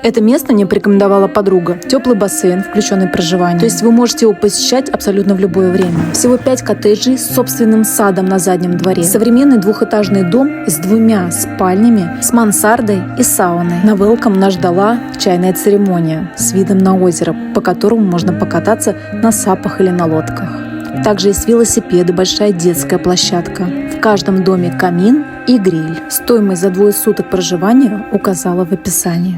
Это место мне порекомендовала подруга. Теплый бассейн, включенный в проживание. То есть вы можете его посещать абсолютно в любое время. Всего 5 коттеджей с собственным садом на заднем дворе. Современный двухэтажный дом с 2 спальнями, с мансардой и сауной. На welcome нас ждала чайная церемония с видом на озеро, по которому можно покататься на сапах или на лодках. Также есть велосипеды, большая детская площадка. В каждом доме камин и гриль. Стоимость за 2 суток проживания указала в описании.